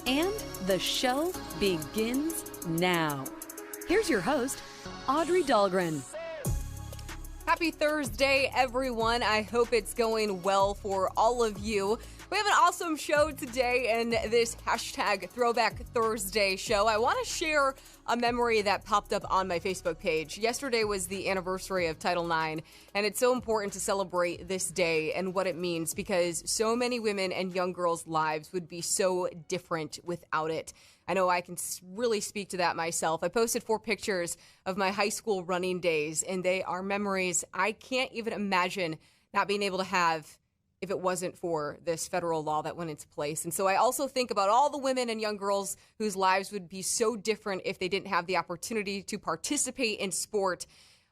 And the show begins now. Here's your host, Audrey Dahlgren. Happy Thursday, everyone. I hope it's going well for all of you. We have an awesome show today in this hashtag Throwback Thursday show. I want to share a memory that popped up on my Facebook page. Yesterday was the anniversary of Title IX, and it's so important to celebrate this day and what it means because so many women and young girls' lives would be so different without it. I know I can really speak to that myself. I posted 4 pictures of my high school running days, and they are memories I can't even imagine not being able to have if it wasn't for this federal law that went into place. And so I also think about all the women and young girls whose lives would be so different if they didn't have the opportunity to participate in sport.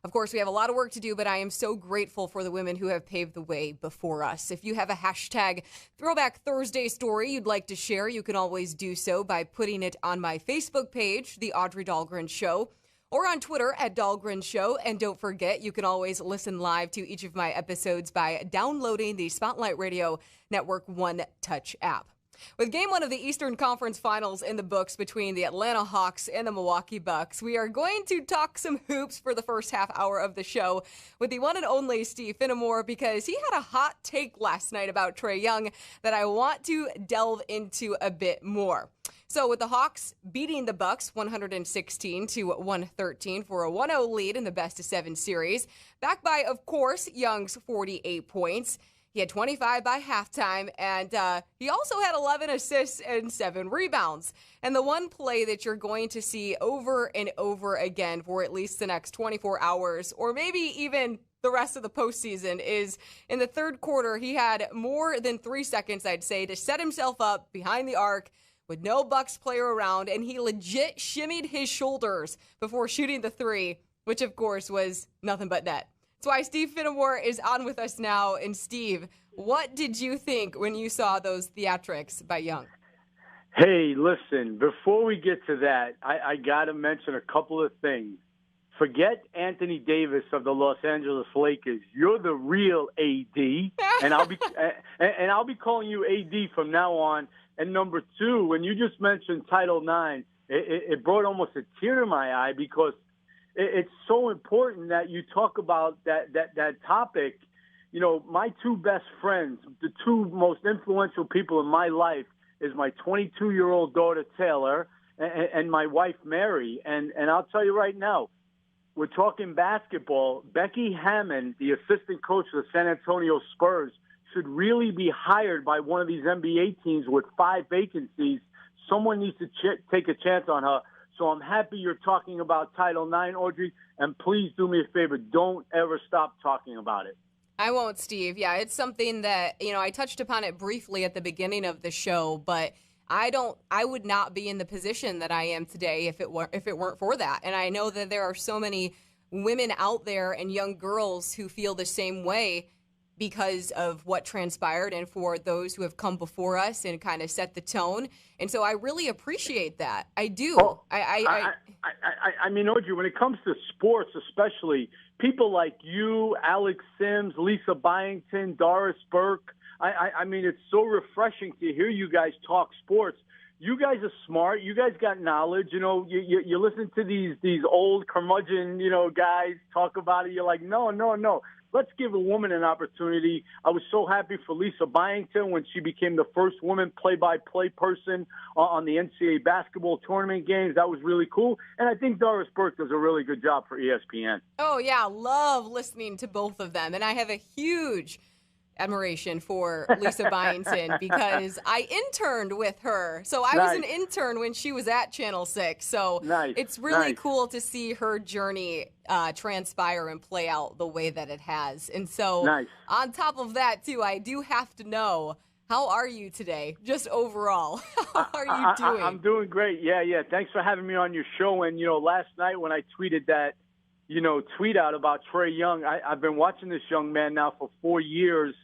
Of course, we have a lot of work to do, but I am so grateful for the women who have paved the way before us. If you have a hashtag Throwback Thursday story you'd like to share, you can always do so by putting it on my Facebook page, The Audrey Dahlgren Show, or on Twitter at Dahlgren Show. And don't forget, you can always listen live to each of my episodes by downloading the Spotlight Radio Network One Touch app. With Game 1 of the Eastern Conference Finals in the books between the Atlanta Hawks and the Milwaukee Bucks, we are going to talk some hoops for the first half hour of the show with the one and only Steve Finnemore because he had a hot take last night about Trae Young that I want to delve into a bit more. So with the Hawks beating the Bucks 116-113 for a 1-0 lead in the best-of-7 series, backed by, of course, Young's 48 points. He had 25 by halftime, and he also had 11 assists and 7 rebounds. And the one play that you're going to see over and over again for at least the next 24 hours, or maybe even the rest of the postseason, is in the third quarter, he had more than 3 seconds, I'd say, to set himself up behind the arc with no Bucks player around, and he legit shimmied his shoulders before shooting the three, which, of course, was nothing but net. That's why Steve Finnemore is on with us now. And Steve, what did you think when you saw those theatrics by Young? Hey, listen, before we get to that, I got to mention a couple of things. Forget Anthony Davis of the Los Angeles Lakers. You're the real AD, and I'll be calling you AD from now on. And number 2, when you just mentioned Title IX, it brought almost a tear to my eye because it's so important that you talk about that topic. You know, my 2 best friends, the 2 most influential people in my life is my 22-year-old daughter, Taylor, and my wife, Mary. And I'll tell you right now, we're talking basketball. Becky Hammond, the assistant coach of the San Antonio Spurs, should really be hired by one of these NBA teams with 5 vacancies. Someone needs to take a chance on her. So I'm happy you're talking about Title IX, Audrey, and please do me a favor. Don't ever stop talking about it. I won't, Steve. Yeah, it's something that, I touched upon it briefly at the beginning of the show, but I would not be in the position that I am today if it weren't for that. And I know that there are so many women out there and young girls who feel the same way because of what transpired and for those who have come before us and kind of set the tone. And so I really appreciate that. I do. Oh, I mean, Audrey, when it comes to sports especially, people like you, Alex Sims, Lisa Byington, Doris Burke, I mean, it's so refreshing to hear you guys talk sports. You guys are smart. You guys got knowledge. You know, you listen to these old curmudgeon, guys talk about it. You're like, no. Let's give a woman an opportunity. I was so happy for Lisa Byington when she became the first woman play-by-play person on the NCAA basketball tournament games. That was really cool. And I think Doris Burke does a really good job for ESPN. Oh, yeah. Love listening to both of them. And I have a huge admiration for Lisa Byington because I interned with her. So I was an intern when she was at Channel 6. So it's really cool to see her journey transpire and play out the way that it has. And so on top of that, too, I do have to know, how are you today? Just overall, how are you doing? I'm doing great. Yeah. Thanks for having me on your show. And, last night when I tweeted that, tweet out about Trae Young, I've been watching this young man now for 4 years,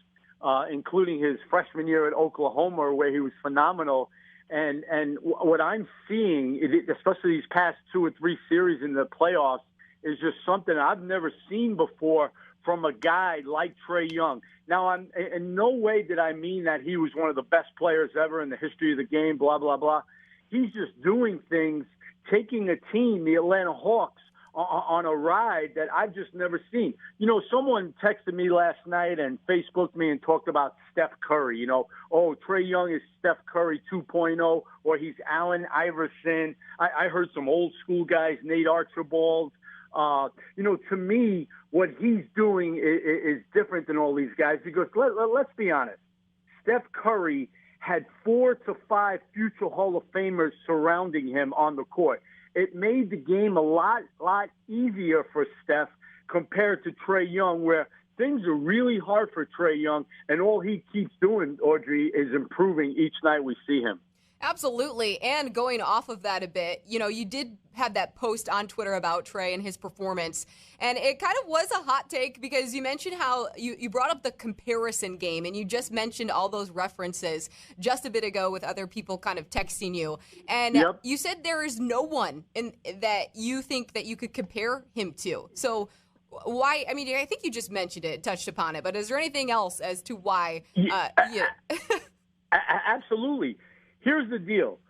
including his freshman year at Oklahoma, where he was phenomenal. And what I'm seeing, especially these past 2 or 3 series in the playoffs, is just something I've never seen before from a guy like Trae Young. Now, I'm in no way did I mean that he was one of the best players ever in the history of the game, blah, blah, blah. He's just doing things, taking a team, the Atlanta Hawks, on a ride that I've just never seen. You know, someone texted me last night and Facebooked me and talked about Steph Curry. You know, oh, Trae Young is Steph Curry 2.0, or he's Allen Iverson. I heard some old school guys, Nate Archibald. You know, to me, what he's doing is different than all these guys because let's be honest. Steph Curry had 4 to 5 future Hall of Famers surrounding him on the court. It made the game a lot easier for Steph compared to Trae Young, where things are really hard for Trae Young, and all he keeps doing, Audrey, is improving each night we see him. Absolutely. And going off of that a bit, you know, you did have that post on Twitter about Trae and his performance. And it kind of was a hot take because you mentioned how you brought up the comparison game, and you just mentioned all those references just a bit ago with other people kind of texting you. And you said there is no one that you think that you could compare him to. So why? I mean, I think you just mentioned it, touched upon it, but is there anything else as to why? Absolutely. Here's the deal.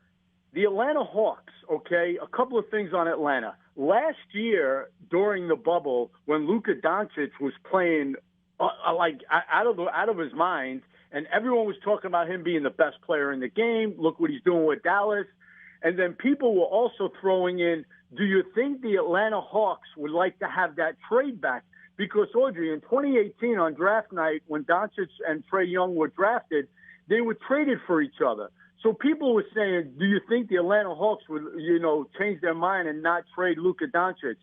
The Atlanta Hawks, okay, a couple of things on Atlanta. Last year, during the bubble, when Luka Doncic was playing like out of his mind, and everyone was talking about him being the best player in the game, look what he's doing with Dallas. And then people were also throwing in, do you think the Atlanta Hawks would like to have that trade back? Because, Audrey, in 2018 on draft night, when Doncic and Trae Young were drafted, they were traded for each other. So people were saying, do you think the Atlanta Hawks would, you know, change their mind and not trade Luka Doncic?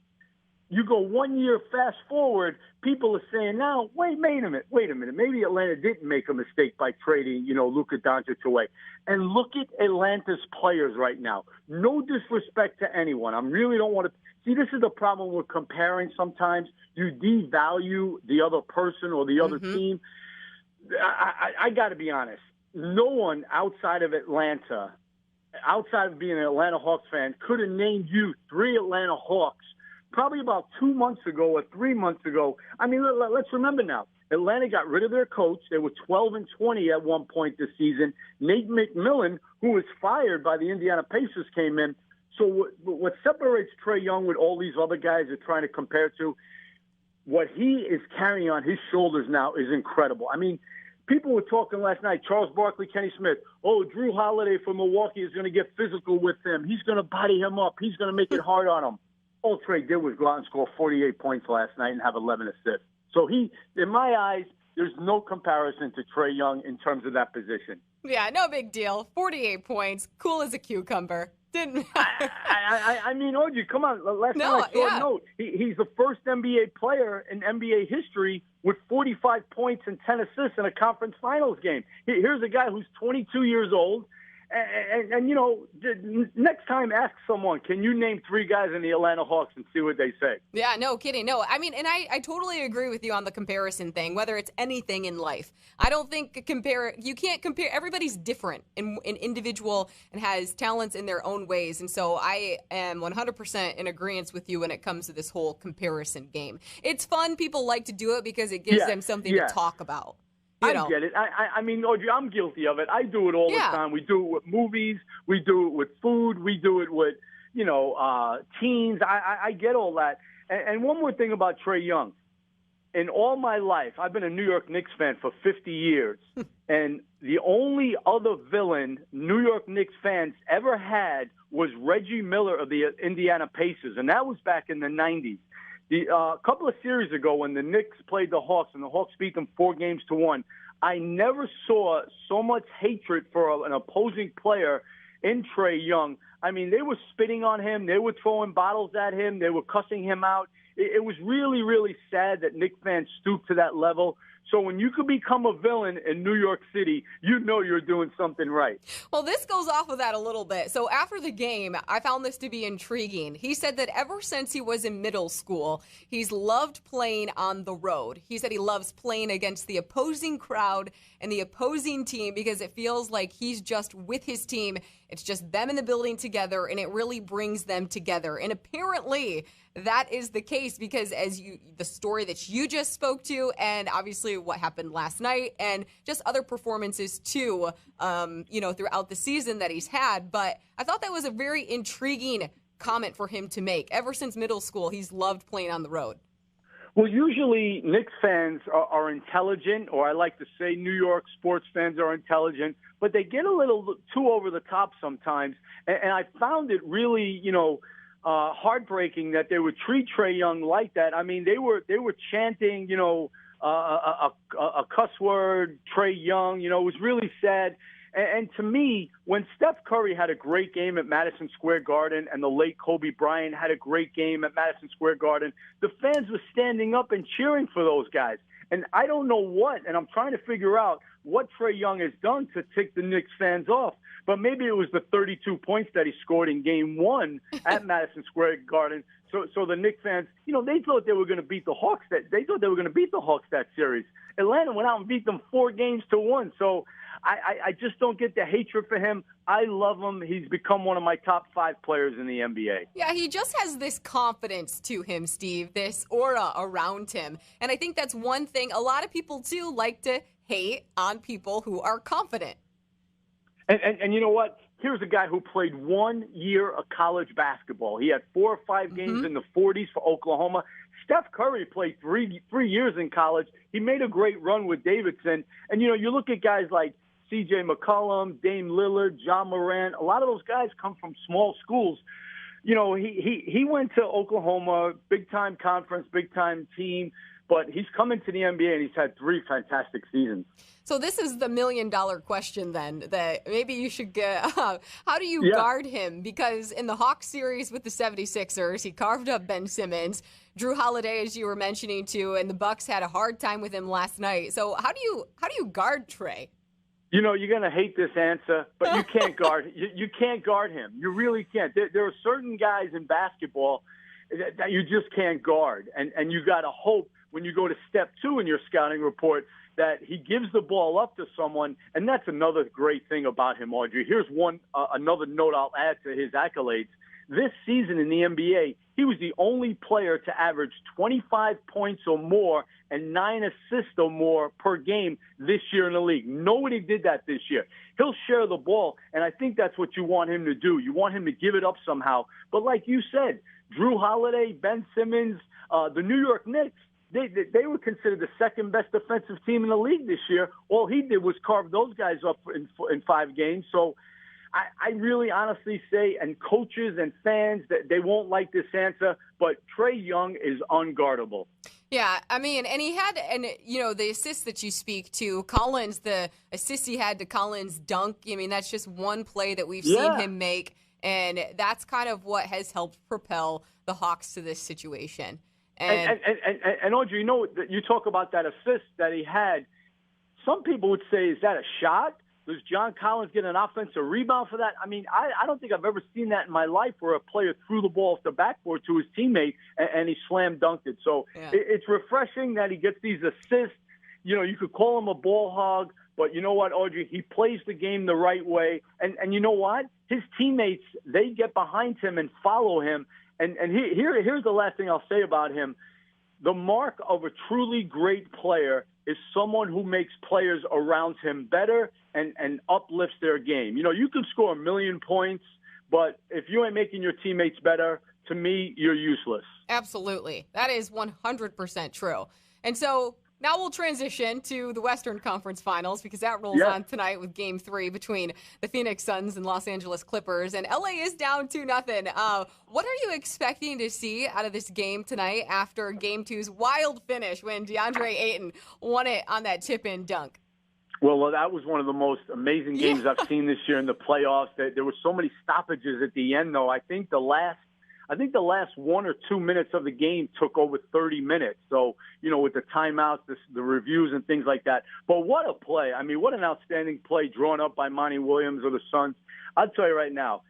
You go 1 year fast forward, people are saying, now, wait a minute. Maybe Atlanta didn't make a mistake by trading, you know, Luka Doncic away. And look at Atlanta's players right now. No disrespect to anyone. I really don't want to. See, this is the problem with comparing sometimes. You devalue the other person or the other team. I got to be honest. No one outside of Atlanta, outside of being an Atlanta Hawks fan, could have named you 3 Atlanta Hawks probably about 2 months ago or 3 months ago. I mean, let's remember now. Atlanta got rid of their coach. They were 12-20 at one point this season. Nate McMillan, who was fired by the Indiana Pacers, came in. So what separates Trae Young with all these other guys they're trying to compare to, what he is carrying on his shoulders now is incredible. I mean, people were talking last night, Charles Barkley, Kenny Smith, oh, Drew Holiday from Milwaukee is going to get physical with him. He's going to body him up. He's going to make it hard on him. All Trae did was go out and score 48 points last night and have 11 assists. So he, in my eyes, there's no comparison to Trae Young in terms of that position. Yeah, no big deal. 48 points, cool as a cucumber. Didn't I mean, Audrey, come on. Last night I saw a note. He's the first NBA player in NBA history with 45 points and 10 assists in a conference finals game. Here's a guy who's 22 years old. And, you know, next time ask someone, can you name 3 guys in the Atlanta Hawks and see what they say? Yeah, no kidding. No, I mean, and I totally agree with you on the comparison thing, whether it's anything in life. I don't think you can't compare. Everybody's different and individual and has talents in their own ways. And so I am 100% in agreement with you when it comes to this whole comparison game. It's fun. People like to do it because it gives them something to talk about. I get it. I mean, Audrey, I'm guilty of it. I do it all the time. We do it with movies. We do it with food. We do it with, you know, teens. I get all that. And one more thing about Trae Young. In all my life, I've been a New York Knicks fan for 50 years. And the only other villain New York Knicks fans ever had was Reggie Miller of the Indiana Pacers. And that was back in the 90s. A couple of series ago when the Knicks played the Hawks and the Hawks beat them 4-1, I never saw so much hatred for an opposing player in Trae Young. I mean, they were spitting on him. They were throwing bottles at him. They were cussing him out. It was really, really sad that Knicks fans stooped to that level. So when you could become a villain in New York City, you know you're doing something right. Well, this goes off of that a little bit. So after the game, I found this to be intriguing. He said that ever since he was in middle school, he's loved playing on the road. He said he loves playing against the opposing crowd and the opposing team because it feels like he's just with his team. It's just them in the building together, and it really brings them together. And apparently, that is the case, because the story that you just spoke to, and obviously what happened last night, and just other performances too, throughout the season that he's had. But I thought that was a very intriguing comment for him to make. Ever since middle school, he's loved playing on the road. Well, usually Knicks fans are intelligent, or I like to say New York sports fans are intelligent, but they get a little too over the top sometimes. And I found it really, heartbreaking that they would treat Trae Young like that. I mean, they were chanting, a cuss word, Trae Young. It was really sad. And to me, when Steph Curry had a great game at Madison Square Garden and the late Kobe Bryant had a great game at Madison Square Garden, the fans were standing up and cheering for those guys. And I don't know what, and I'm trying to figure out what Trae Young has done to tick the Knicks fans off. But maybe it was the 32 points that he scored in Game 1 at Madison Square Garden. So the Knicks fans, they thought they were going to beat the Hawks. They thought they were going to beat the Hawks that series. Atlanta went out and beat them 4-1. So I just don't get the hatred for him. I love him. He's become one of my top 5 players in the NBA. Yeah, he just has this confidence to him, Steve, this aura around him. And I think that's one thing a lot of people, too, like to hate on people who are confident. And you know what? Here's a guy who played 1 year of college basketball. He had 4 or 5 games in the 40s for Oklahoma. Steph Curry played three years in college. He made a great run with Davidson. And, you look at guys like C.J. McCollum, Dame Lillard, John Morant. A lot of those guys come from small schools. He went to Oklahoma, big-time conference, big-time team. But he's come into the NBA, and he's had 3 fantastic seasons. So this is the million-dollar question, then, that maybe you should get. How do you guard him? Because in the Hawks series with the 76ers, he carved up Ben Simmons. Drew Holiday, as you were mentioning, too, and the Bucks had a hard time with him last night. So how do you guard Trae? You're going to hate this answer, but you can't guard. You can't guard him. You really can't. There are certain guys in basketball that you just can't guard, and you got to hope when you go to step 2 in your scouting report that he gives the ball up to someone, and that's another great thing about him, Audrey. Here's another note I'll add to his accolades. This season in the NBA, he was the only player to average 25 points or more and 9 assists or more per game this year in the league. Nobody did that this year. He'll share the ball, and I think that's what you want him to do. You want him to give it up somehow. But like you said, Drew Holiday, Ben Simmons, the New York Knicks, they were considered the second-best defensive team in the league this year. All he did was carve those guys up in 5 games. So I really honestly say, and coaches and fans, that they won't like this answer, but Trae Young is unguardable. Yeah, I mean, and he had, the assist that you speak to, Collins, the assist he had to Collins' dunk, I mean, that's just one play that we've seen him make, and that's kind of what has helped propel the Hawks to this situation. And Audrey, you talk about that assist that he had. Some people would say, is that a shot? Does John Collins get an offensive rebound for that? I mean, I don't think I've ever seen that in my life where a player threw the ball off the backboard to his teammate and he slam dunked it. So it's refreshing that he gets these assists. You could call him a ball hog, but you know what, Audrey? He plays the game the right way. And you know what? His teammates, they get behind him and follow him. And here's the last thing I'll say about him. The mark of a truly great player is someone who makes players around him better and uplifts their game. You can score 1 million points, but if you ain't making your teammates better, to me, you're useless. Absolutely. That is 100% true. And so now we'll transition to the Western Conference Finals, because that rolls on tonight with Game 3 between the Phoenix Suns and Los Angeles Clippers. And LA is down 2-0. What are you expecting to see out of this game tonight after Game 2's wild finish when DeAndre Ayton won it on that tip-in dunk? Well, that was one of the most amazing games I've seen this year in the playoffs. There were so many stoppages at the end, though. I think the last 1 or 2 minutes of the game took over 30 minutes. So, with the timeouts, the reviews and things like that. But what a play. I mean, what an outstanding play drawn up by Monty Williams of the Suns. I'll tell you right now,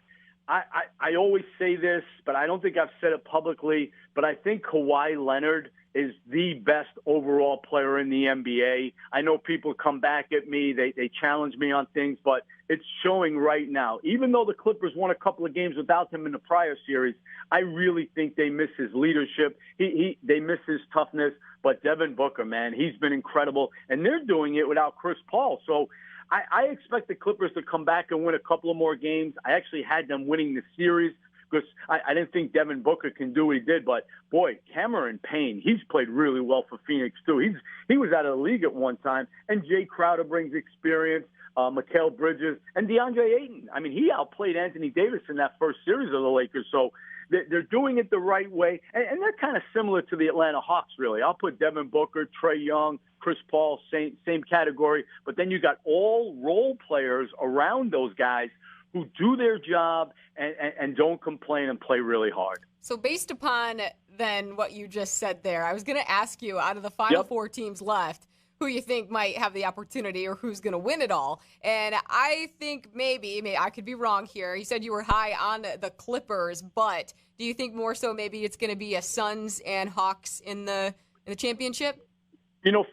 I always say this, but I don't think I've said it publicly, but I think Kawhi Leonard is the best overall player in the NBA. I know people come back at me. They challenge me on things, but it's showing right now. Even though the Clippers won a couple of games without him in the prior series, I really think they miss his leadership. They miss his toughness. But Devin Booker, man, he's been incredible. And they're doing it without Chris Paul. So I expect the Clippers to come back and win a couple of more games. I actually had them winning the series because I didn't think Devin Booker can do what he did. But, boy, Cameron Payne, he's played really well for Phoenix, too. He was out of the league at one time. And Jay Crowder brings experience, Mikal Bridges, and DeAndre Ayton. I mean, he outplayed Anthony Davis in that first series of the Lakers. So they're doing it the right way. And they're kind of similar to the Atlanta Hawks, really. I'll put Devin Booker, Trae Young, Chris Paul, same category. But then you got all role players around those guys who do their job and don't complain and play really hard. So based upon then what you just said there, I was going to ask you, out of the final four teams left, who you think might have the opportunity or who's going to win it all. And I think maybe I could be wrong here. You said you were high on the Clippers, but do you think more so maybe it's going to be a Suns and Hawks in the championship?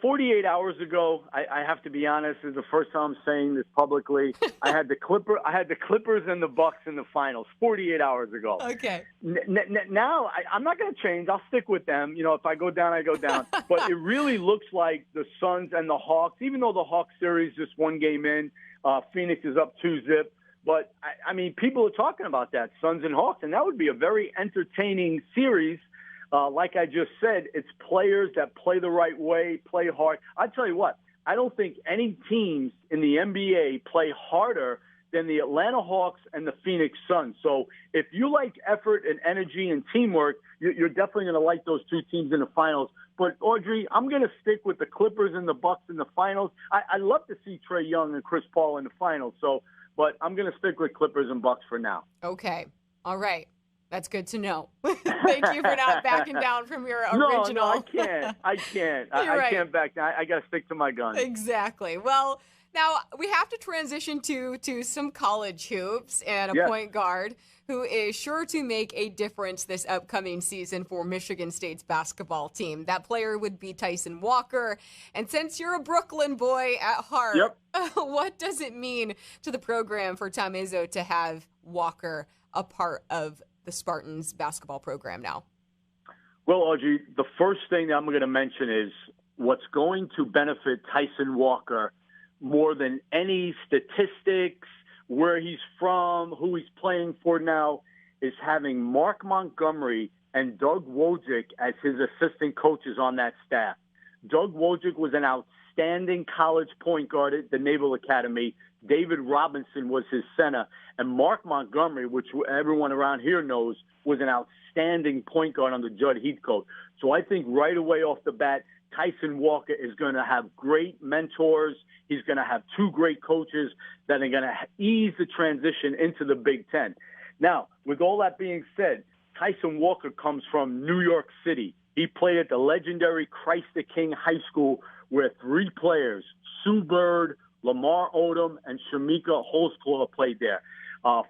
48 hours ago, I have to be honest, this is the first time I'm saying this publicly. I had the Clippers and the Bucks in the finals 48 hours ago. Okay. Now I'm not going to change. I'll stick with them. If I go down, I go down. But it really looks like the Suns and the Hawks, even though the Hawks series just one game in, Phoenix is up 2-0. But I mean, people are talking about that, Suns and Hawks, and that would be a very entertaining series. Like I just said, it's players that play the right way, play hard. I tell you what, I don't think any teams in the NBA play harder than the Atlanta Hawks and the Phoenix Suns. So if you like effort and energy and teamwork, you're definitely going to like those two teams in the finals. But, Audrey, I'm going to stick with the Clippers and the Bucks in the finals. I'd love to see Trae Young and Chris Paul in the finals. But I'm going to stick with Clippers and Bucks for now. Okay. All right. That's good to know. Thank you for not backing down from your original. No, I can't. I can't back down. I got to stick to my guns. Exactly. Well, now we have to transition to some college hoops and a point guard who is sure to make a difference this upcoming season for Michigan State's basketball team. That player would be Tyson Walker. And since you're a Brooklyn boy at heart, what does it mean to the program for Tom Izzo to have Walker a part of the Spartans basketball program now? Well, Audrey, the first thing that I'm going to mention is what's going to benefit Tyson Walker more than any statistics, where he's from, who he's playing for now, is having Mark Montgomery and Doug Wojcik as his assistant coaches on that staff. Doug Wojcik was an outstanding college point guard at the Naval Academy. David Robinson was his center. And Mark Montgomery, which everyone around here knows, was an outstanding point guard under Judd Heathcote. So I think right away off the bat, Tyson Walker is going to have great mentors. He's going to have two great coaches that are going to ease the transition into the Big Ten. Now, with all that being said, Tyson Walker comes from New York City. He played at the legendary Christ the King High School, where three players, Sue Bird, Lamar Odom, and Shamika Holzclaw played there.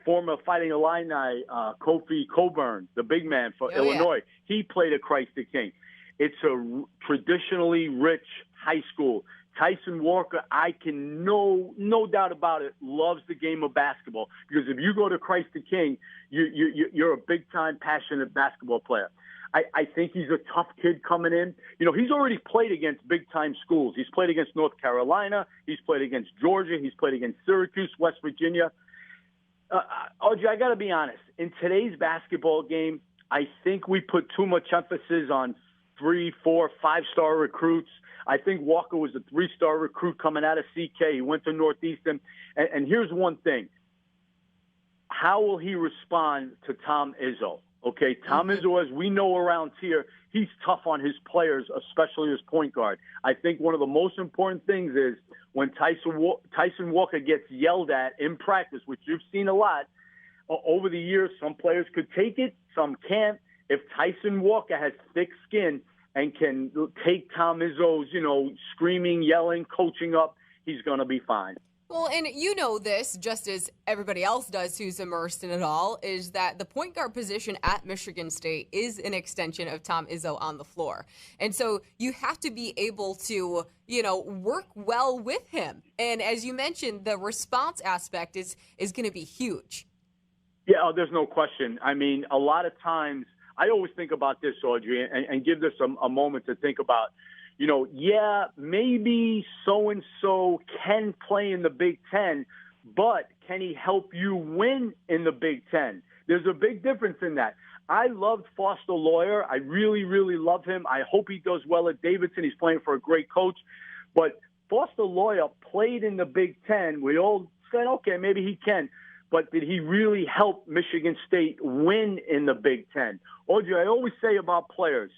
Former Fighting Illini, Kofi Coburn, the big man for Illinois, he played at Christ the King. It's a traditionally rich high school. Tyson Walker, I can no doubt about it, loves the game of basketball, because if you go to Christ the King, you're a big-time, passionate basketball player. I think he's a tough kid coming in. He's already played against big-time schools. He's played against North Carolina. He's played against Georgia. He's played against Syracuse, West Virginia. Audrey, I got to be honest. In today's basketball game, I think we put too much emphasis on 3, 4, 5-star recruits. I think Walker was a 3-star recruit coming out of CK. He went to Northeastern. And here's one thing. How will he respond to Tom Izzo? Okay, Tom Izzo, as we know around here, he's tough on his players, especially his point guard. I think one of the most important things is when Tyson Walker gets yelled at in practice, which you've seen a lot over the years. Some players could take it, some can't. If Tyson Walker has thick skin and can take Tom Izzo's, screaming, yelling, coaching up, he's going to be fine. Well, and you know this, just as everybody else does who's immersed in it all, is that the point guard position at Michigan State is an extension of Tom Izzo on the floor. And so you have to be able to, work well with him. And as you mentioned, the response aspect is going to be huge. Yeah, there's no question. I mean, a lot of times, I always think about this, Audrey, and give this a moment to think about. Maybe so-and-so can play in the Big Ten, but can he help you win in the Big Ten? There's a big difference in that. I loved Foster Loyer. I really, really love him. I hope he does well at Davidson. He's playing for a great coach. But Foster Loyer played in the Big Ten. We all said, okay, maybe he can. But did he really help Michigan State win in the Big Ten? Audrey, I always say about players,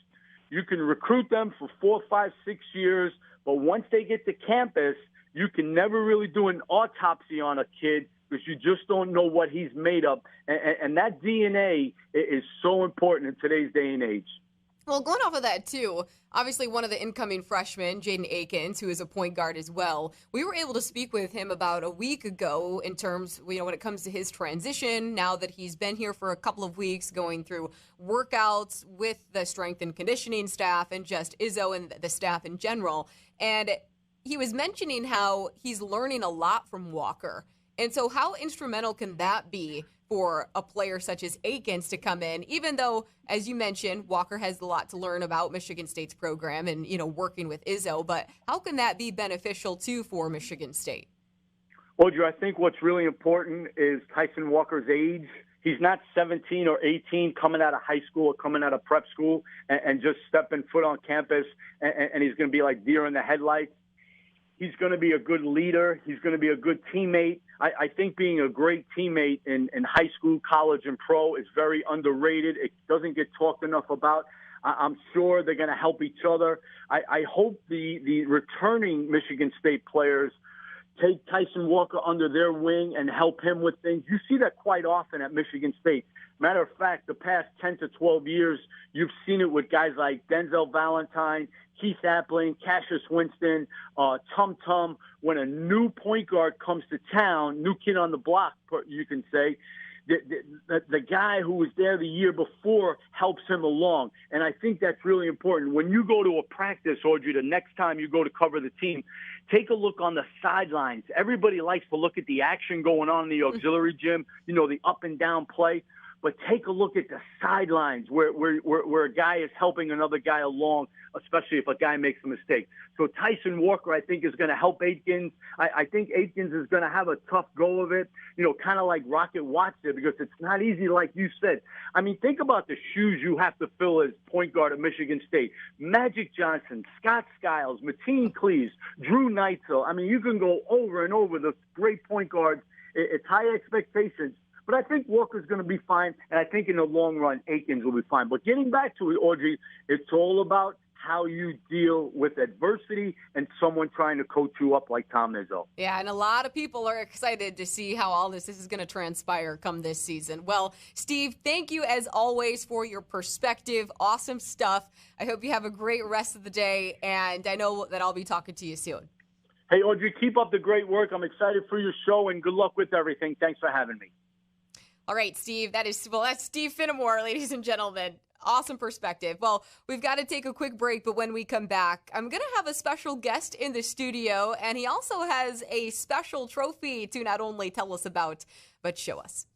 you can recruit them for 4, 5, 6 years, but once they get to campus, you can never really do an autopsy on a kid because you just don't know what he's made of. And that DNA is so important in today's day and age. Well, going off of that, too, obviously one of the incoming freshmen, Jaden Akins, who is a point guard as well, we were able to speak with him about a week ago in terms, when it comes to his transition, now that he's been here for a couple of weeks, going through workouts with the strength and conditioning staff and just Izzo and the staff in general. And he was mentioning how he's learning a lot from Walker. And so how instrumental can that be for a player such as Akins to come in, even though, as you mentioned, Walker has a lot to learn about Michigan State's program and, working with Izzo, but how can that be beneficial, too, for Michigan State? Audrey, I think what's really important is Tyson Walker's age. He's not 17 or 18 coming out of high school or coming out of prep school and just stepping foot on campus, and he's going to be like deer in the headlights. He's going to be a good leader. He's going to be a good teammate. I think being a great teammate in high school, college, and pro is very underrated. It doesn't get talked enough about. I'm sure they're going to help each other. I hope the returning Michigan State players take Tyson Walker under their wing and help him with things. You see that quite often at Michigan State. Matter of fact, the past 10 to 12 years, you've seen it with guys like Denzel Valentine, Keith Appling, Cassius Winston, Tum Tum. When a new point guard comes to town, new kid on the block, you can say, the guy who was there the year before helps him along. And I think that's really important. When you go to a practice, Audrey, the next time you go to cover the team, take a look on the sidelines. Everybody likes to look at the action going on in the auxiliary gym, the up and down play. But take a look at the sidelines where a guy is helping another guy along, especially if a guy makes a mistake. So Tyson Walker, I think, is going to help Akins. I think Akins is going to have a tough go of it, kind of like Rocket Watts did, because it's not easy, like you said. I mean, think about the shoes you have to fill as point guard at Michigan State. Magic Johnson, Scott Skiles, Mateen Cleaves, Drew Neitzel. I mean, you can go over and over the great point guards. It's high expectations. But I think Walker's going to be fine, and I think in the long run, Akins will be fine. But getting back to it, Audrey, it's all about how you deal with adversity and someone trying to coach you up like Tom Izzo. Yeah, and a lot of people are excited to see how all this is going to transpire come this season. Well, Steve, thank you as always for your perspective. Awesome stuff. I hope you have a great rest of the day, and I know that I'll be talking to you soon. Hey, Audrey, keep up the great work. I'm excited for your show, and good luck with everything. Thanks for having me. All right, Steve, that's Steve Finnemore, ladies and gentlemen. Awesome perspective. Well, we've got to take a quick break, but when we come back, I'm going to have a special guest in the studio, and he also has a special trophy to not only tell us about, but show us.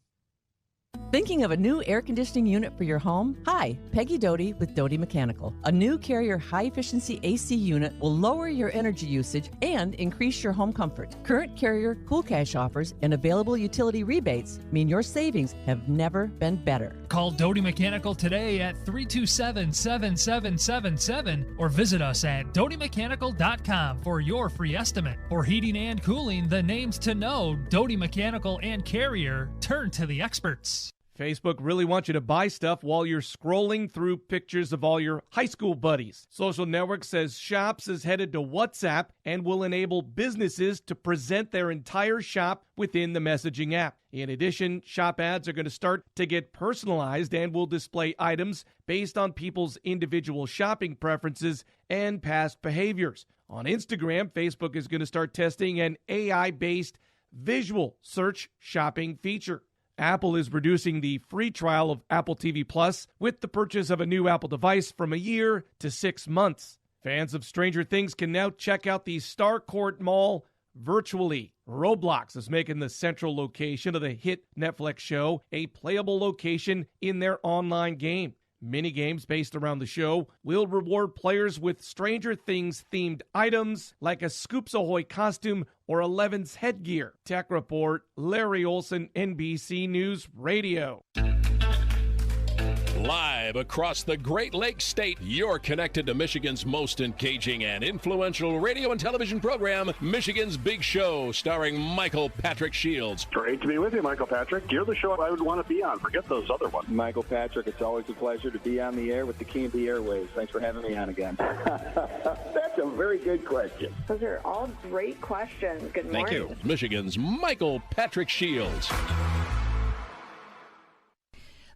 Thinking of a new air conditioning unit for your home? Hi, Peggy Doty with Doty Mechanical. A new Carrier high-efficiency AC unit will lower your energy usage and increase your home comfort. Current Carrier Cool Cash offers and available utility rebates mean your savings have never been better. Call Doty Mechanical today at 327-7777 or visit us at dotymechanical.com for your free estimate. For heating and cooling, the names to know, Doty Mechanical and Carrier. Turn to the experts. Facebook really wants you to buy stuff while you're scrolling through pictures of all your high school buddies. Social Network says Shops is headed to WhatsApp and will enable businesses to present their entire shop within the messaging app. In addition, shop ads are going to start to get personalized and will display items based on people's individual shopping preferences and past behaviors. On Instagram, Facebook is going to start testing an AI-based visual search shopping feature. Apple is reducing the free trial of Apple TV Plus with the purchase of a new Apple device from a year to 6 months. Fans of Stranger Things can now check out the Starcourt Mall virtually. Roblox is making the central location of the hit Netflix show a playable location in their online game. Mini-games based around the show will reward players with Stranger Things-themed items like a Scoops Ahoy costume or Eleven's headgear. Tech Report, Larry Olson, NBC News Radio. Live across the Great Lakes State, you're connected to Michigan's most engaging and influential radio and television program, Michigan's Big Show, starring Michael Patrick Shields. Great to be with you, Michael Patrick. You're the show I would want to be on. Forget those other ones. Michael Patrick, it's always a pleasure to be on the air with the King of the Airwaves. Thanks for having me on again. That's a very good question. Those are all great questions. Good morning. Thank you. Michigan's Michael Patrick Shields.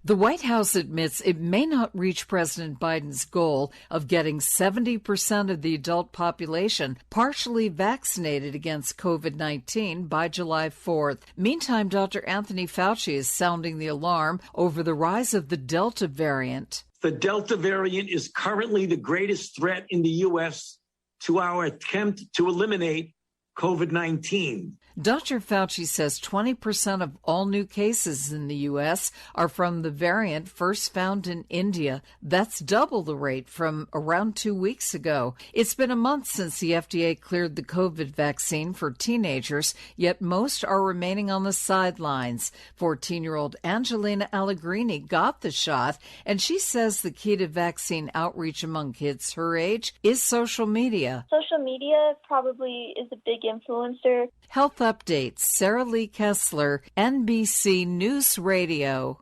The White House admits it may not reach President Biden's goal of getting 70% of the adult population partially vaccinated against COVID-19 by July 4th. Meantime, Dr. Anthony Fauci is sounding the alarm over the rise of the Delta variant. The Delta variant is currently the greatest threat in the U.S. to our attempt to eliminate COVID-19. Dr. Fauci says 20% of all new cases in the U.S. are from the variant first found in India. That's double the rate from around 2 weeks ago. It's been a month since the FDA cleared the COVID vaccine for teenagers, yet most are remaining on the sidelines. 14-year-old Angelina Allegrini got the shot, and she says the key to vaccine outreach among kids her age is social media. Social media probably is a big influencer. Health updates, Sarah Lee Kessler, NBC News Radio.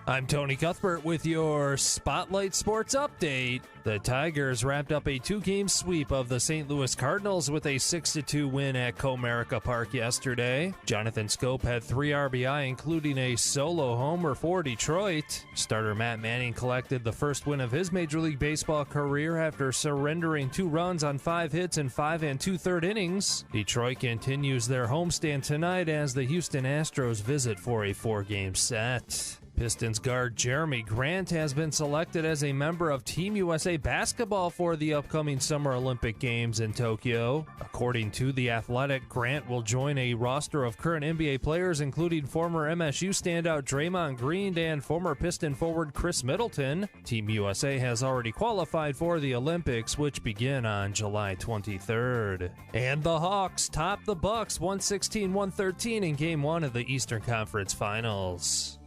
I'm Tony Cuthbert with your Spotlight Sports Update. The Tigers wrapped up a 2-game sweep of the St. Louis Cardinals with a 6-2 win at Comerica Park yesterday. Jonathan Scope had 3 RBI, including a solo homer for Detroit. Starter Matt Manning collected the first win of his Major League Baseball career after surrendering 2 runs on 5 hits in 5 2/3 innings. Detroit continues their homestand tonight as the Houston Astros visit for a 4-game set. Pistons guard Jeremy Grant has been selected as a member of Team USA basketball for the upcoming Summer Olympic Games in Tokyo. According to The Athletic, Grant will join a roster of current NBA players, including former MSU standout Draymond Green and former Piston forward Chris Middleton. Team USA has already qualified for the Olympics, which begin on July 23rd. And the Hawks topped the Bucks 116-113 in Game 1 of the Eastern Conference Finals.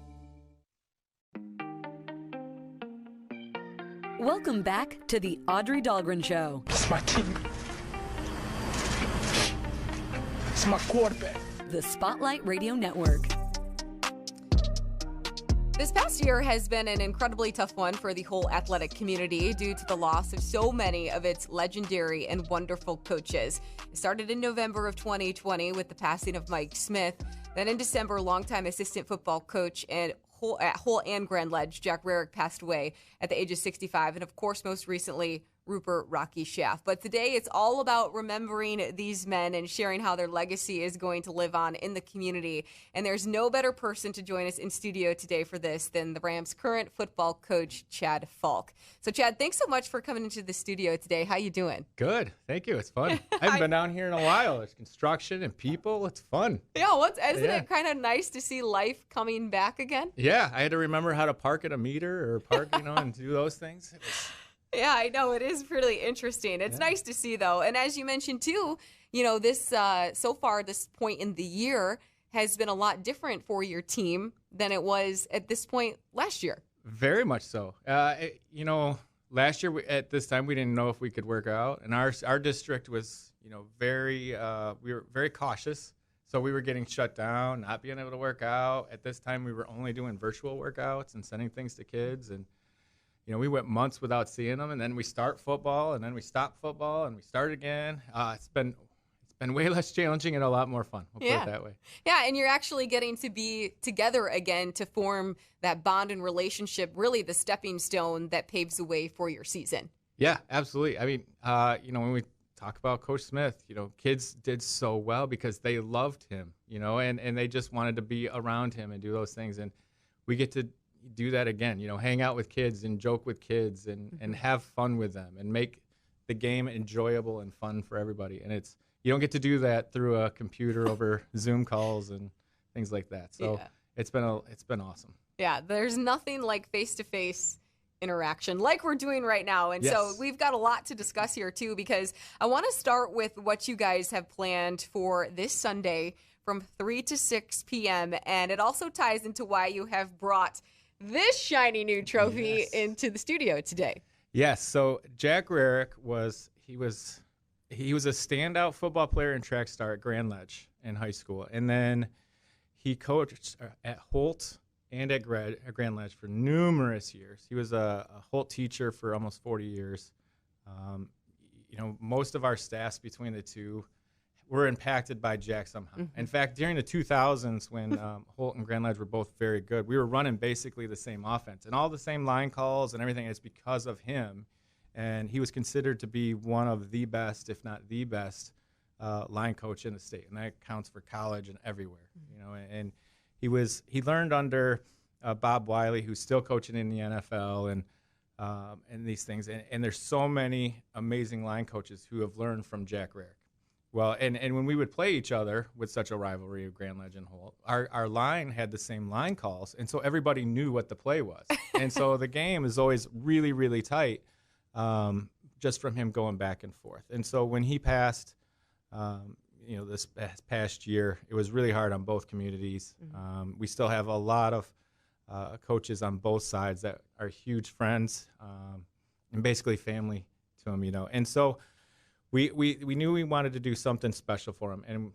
Welcome back to the Audrey Dahlgren Show. It's my team. It's my quarterback. The Spotlight Radio Network. This past year has been an incredibly tough one for the whole athletic community due to the loss of so many of its legendary and wonderful coaches. It started in November of 2020 with the passing of Mike Smith. Then in December, longtime assistant football coach at Hull and Grand Ledge, Jack Rarick, passed away at the age of 65. And of course, most recently, Rupert Rocky Schaaf. But today it's all about remembering these men and sharing how their legacy is going to live on in the community. And there's no better person to join us in studio today for this than the Rams' current football coach, Chad Falk. So Chad, thanks so much for coming into the studio today. How you doing? Good. Thank you. It's fun. I haven't been down here in a while. There's construction and people. It's fun. Yeah, isn't it kind of nice to see life coming back again? Yeah, I had to remember how to park at a meter or park, and do those things. Yeah, I know. It is pretty interesting. It's nice to see, though. And as you mentioned, too, this so far, this point in the year has been a lot different for your team than it was at this point last year. Very much so. Last year at this time, we didn't know if we could work out. And our district was, we were very cautious. So we were getting shut down, not being able to work out. At this time, we were only doing virtual workouts and sending things to kids. And we went months without seeing them, and then we start football, and then we stop football, and we start again. It's been way less challenging and a lot more fun. We'll put it that way. Yeah, and you're actually getting to be together again to form that bond and relationship, really the stepping stone that paves the way for your season. Yeah, absolutely. I mean, when we talk about Coach Smith. Kids did so well because they loved him, and they just wanted to be around him and do those things. And we get to do that again, hang out with kids and joke with kids and have fun with them and make the game enjoyable and fun for everybody. And you don't get to do that through a computer over Zoom calls and things like that. So it's been awesome. Yeah, there's nothing like face-to-face interaction like we're doing right now. And so we've got a lot to discuss here too, because I want to start with what you guys have planned for this Sunday from 3 to 6 p.m. And it also ties into why you have brought this shiny new trophy into the studio today. Yes. So Jack Rarick was a standout football player and track star at Grand Ledge in high school. And then he coached at Holt and at Grand Ledge for numerous years. He was a Holt teacher for almost 40 years. Most of our staffs between the two were impacted by Jack somehow. Mm-hmm. In fact, during the 2000s when Holt and Grand Ledge were both very good, we were running basically the same offense and all the same line calls and everything. It's because of him. And he was considered to be one of the best, if not the best, line coach in the state. And that counts for college and everywhere. And he learned under Bob Wiley, who's still coaching in the NFL and these things. And there's so many amazing line coaches who have learned from Jack Rarick. Well, and when we would play each other with such a rivalry of Grand Ledge and Holt, our line had the same line calls, and so everybody knew what the play was. And so the game is always really, really tight just from him going back and forth. And so when he passed, this past year, it was really hard on both communities. Mm-hmm. We still have a lot of coaches on both sides that are huge friends and basically family to him, And so we knew we wanted to do something special for him. And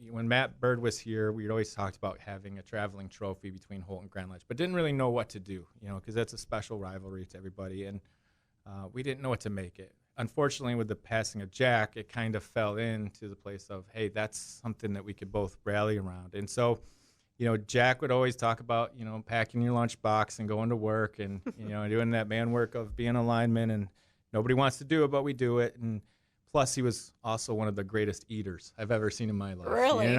when Matt Bird was here, we'd always talked about having a traveling trophy between Holt and Grand Ledge, but didn't really know what to do, because that's a special rivalry to everybody. And we didn't know what to make it. Unfortunately, with the passing of Jack, it kind of fell into the place of, hey, that's something that we could both rally around. And so, Jack would always talk about, packing your lunchbox and going to work and, doing that man work of being a lineman. And nobody wants to do it, but we do it. And plus, he was also one of the greatest eaters I've ever seen in my life. Really?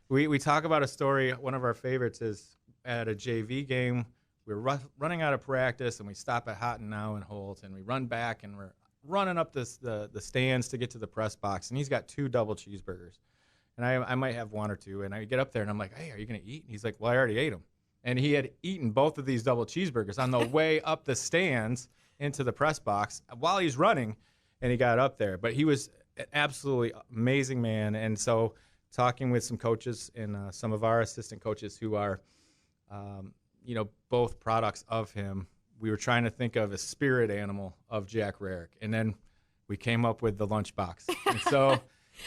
We talk about a story. One of our favorites is at a JV game. We were running out of practice, and we stop at Hot and Now in Holt, and we run back, and we're running up the stands to get to the press box, and he's got 2 double cheeseburgers. And I might have 1 or 2, and I get up there, and I'm like, hey, are you going to eat? And he's like, well, I already ate them. And he had eaten both of these double cheeseburgers on the way up the stands into the press box while he's running, and he got up there. But he was an absolutely amazing man. And so talking with some coaches and some of our assistant coaches who are both products of him, we were trying to think of a spirit animal of Jack Rarick. And then we came up with the lunchbox. And so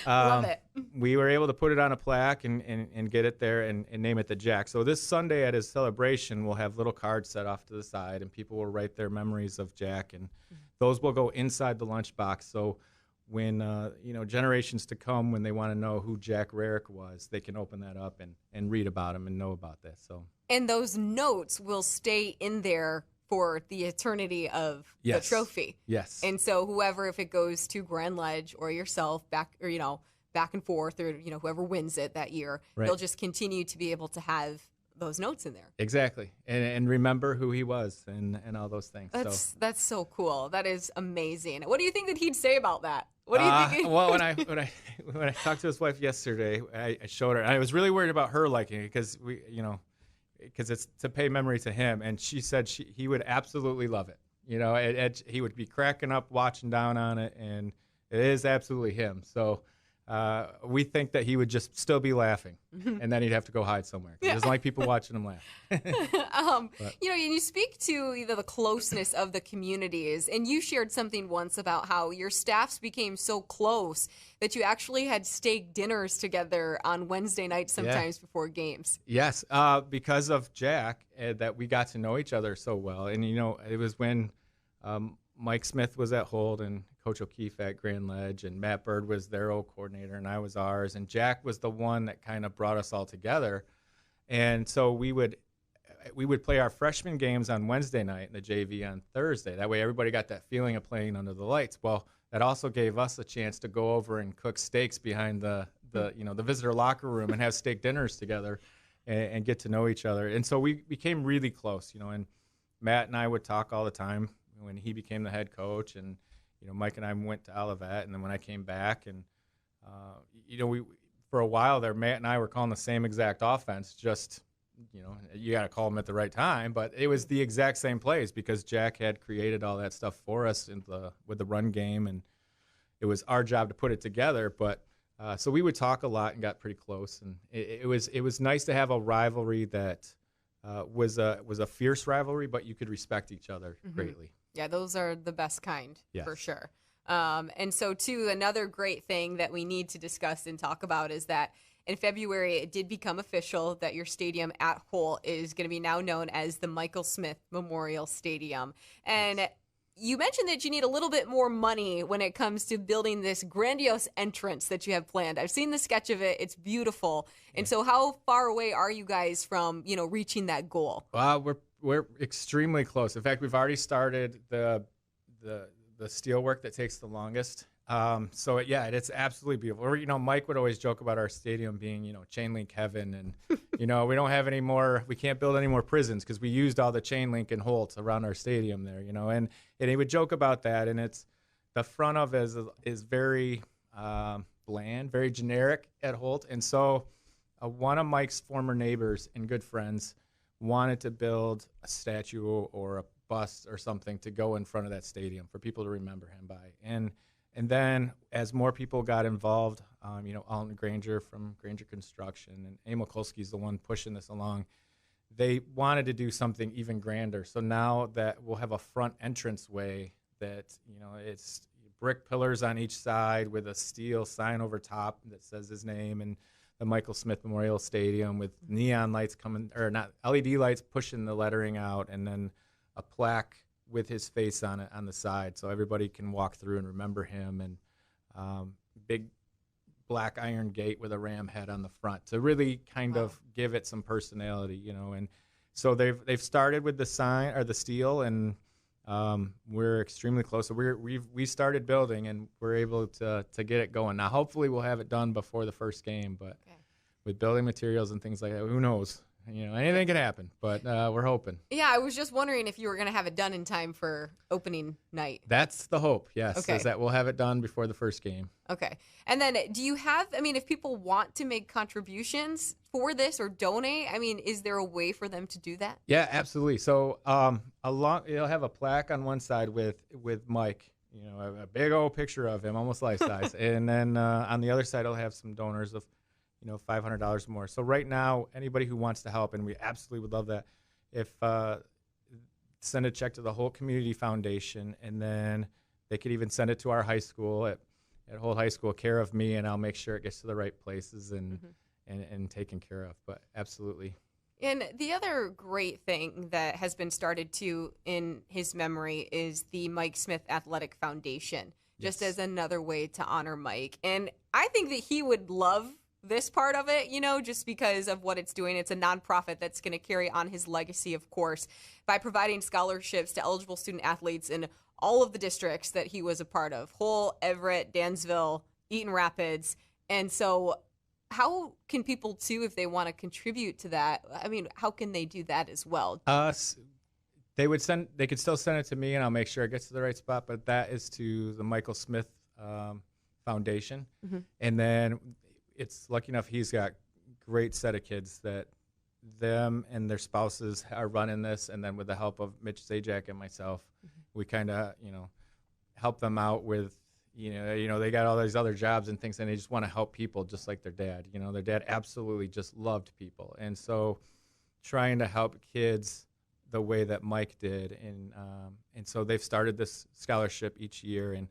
Love it. We were able to put it on a plaque and get it there and name it the Jack. So this Sunday at his celebration, we'll have little cards set off to the side, and people will write their memories of Jack, and those will go inside the lunchbox. So when generations to come, when they want to know who Jack Rarick was, they can open that up and read about him and know about this. So, and those notes will stay in there for the eternity of the trophy. Yes. And so whoever, if it goes to Grand Ledge or yourself back and forth, or whoever wins it that year, they'll just continue to be able to have those notes in there. Exactly. And remember who he was and all those things. That's so cool. That is amazing. What do you think that he'd say about that? What do you think? Well, when I talked to his wife yesterday, I showed her. I was really worried about her liking it because because it's to pay memory to him, and she said he would absolutely love it. He would be cracking up watching down on it, and it is absolutely him. So we think that he would just still be laughing, and then he'd have to go hide somewhere. He doesn't like people watching him laugh. And you speak to the closeness of the communities, and you shared something once about how your staffs became so close that you actually had steak dinners together on Wednesday nights sometimes before games. Yes, because of Jack, that we got to know each other so well. And, it was when Mike Smith was at Holt and Coach O'Keefe at Grand Ledge, and Matt Bird was their old coordinator, and I was ours, and Jack was the one that kind of brought us all together. And so we would play our freshman games on Wednesday night and the JV on Thursday. That way everybody got that feeling of playing under the lights. Well, that also gave us a chance to go over and cook steaks behind the visitor locker room and have steak dinners together and get to know each other. And so we became really close, and Matt and I would talk all the time when he became the head coach, and Mike and I went to Olivet, and then when I came back, and we for a while there, Matt and I were calling the same exact offense, just you got to call them at the right time, but it was the exact same plays because Jack had created all that stuff for us with the run game, and it was our job to put it together. But so we would talk a lot and got pretty close, and it was nice to have a rivalry that was a fierce rivalry, but you could respect each other greatly. Yeah, those are the best kind, yes, for sure. And so, too, another great thing that we need to discuss and talk about is that in February, it did become official that your stadium at Holt is going to be now known as the Michael Smith Memorial Stadium. And you mentioned that you need a little bit more money when it comes to building this grandiose entrance that you have planned. I've seen the sketch of it. It's beautiful. And so how far away are you guys from, reaching that goal? We're extremely close. In fact, we've already started the steel work that takes the longest. It's absolutely beautiful. Mike would always joke about our stadium being, chain link heaven, and we don't have any more. We can't build any more prisons because we used all the chain link and Holt around our stadium there. And he would joke about that. And it's the front of it is very bland, very generic at Holt. And so one of Mike's former neighbors and good friends wanted to build a statue or a bust or something to go in front of that stadium for people to remember him by. And then as more people got involved, Alton Granger from Granger Construction and Emil Kolsky's the one pushing this along, they wanted to do something even grander. So now that we'll have a front entranceway that, it's brick pillars on each side with a steel sign over top that says his name, and the Michael Smith Memorial Stadium with neon lights not LED lights pushing the lettering out, and then a plaque with his face on it on the side, so everybody can walk through and remember him, and big black iron gate with a ram head on the front to really kind of give it some personality, And so they've started with the sign or the steel, and we're extremely close. So we started building, and we're able to get it going. Now, hopefully, we'll have it done before the first game, but with building materials and things like that, who knows? Anything can happen, but we're hoping. Yeah, I was just wondering if you were going to have it done in time for opening night. That's the hope, yes, okay, is that we'll have it done before the first game. Okay. And then do you have, if people want to make contributions for this or donate, is there a way for them to do that? Yeah, absolutely. So you'll have a plaque on one side with Mike, a big old picture of him, almost life size. And then on the other side, it'll have some donors of $500 more. So right now, anybody who wants to help, and we absolutely would love that, if send a check to the Holt Community Foundation, and then they could even send it to our high school at Holt High School, care of me, and I'll make sure it gets to the right places and taken care of. But absolutely. And the other great thing that has been started too in his memory is the Mike Smith Athletic Foundation, just as another way to honor Mike. And I think that he would love this part of it, just because of what it's doing. It's a nonprofit that's going to carry on his legacy, of course, by providing scholarships to eligible student athletes in all of the districts that he was a part of: Holt, Everett, Dansville, Eaton Rapids. And so how can people, too, if they want to contribute to that, how can they do that as well? They could still send it to me, and I'll make sure it gets to the right spot, but that is to the Michael Smith Foundation. And then it's lucky enough he's got great set of kids that them and their spouses are running this, and then with the help of Mitch Zajac and myself, we kind of help them out with they got all these other jobs and things, and they just want to help people just like their dad. Their dad absolutely just loved people, and so trying to help kids the way that Mike did, and so they've started this scholarship each year, and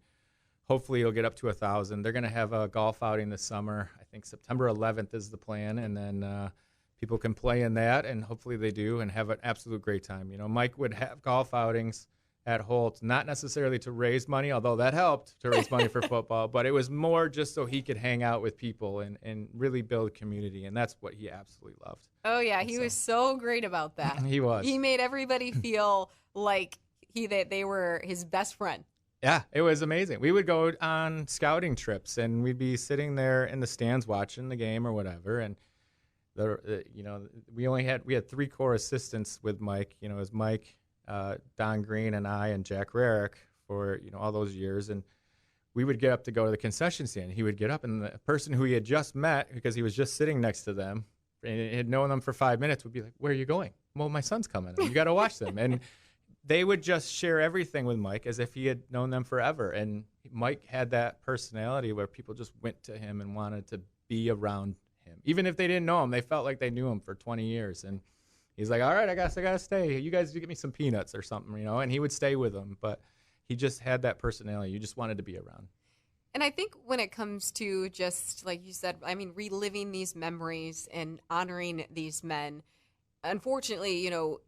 hopefully it'll get up to 1,000. They're going to have a golf outing this summer. I think September 11th is the plan, and then people can play in that, and hopefully they do and have an absolute great time. Mike would have golf outings at Holt, not necessarily to raise money, although that helped to raise money for football, but it was more just so he could hang out with people and really build community, and that's what he absolutely loved. Oh, yeah, he was so great about that. He was. He made everybody feel like they were his best friend. Yeah, it was amazing. We would go on scouting trips, and we'd be sitting there in the stands watching the game or whatever. And we had 3 core assistants with Mike. You know, it was Mike, Don Green, and I, and Jack Rarick for all those years. And we would get up to go to the concession stand. He would get up, and the person who he had just met, because he was just sitting next to them, and had known them for 5 minutes, would be like, "Where are you going?" "Well, my son's coming. You got to watch them." And they would just share everything with Mike as if he had known them forever. And Mike had that personality where people just went to him and wanted to be around him. Even if they didn't know him, they felt like they knew him for 20 years. And he's like, "All right, I guess I got to stay. You guys get me some peanuts or something," and he would stay with them. But he just had that personality. You just wanted to be around. And I think when it comes to just, like you said, I mean, reliving these memories and honoring these men, unfortunately,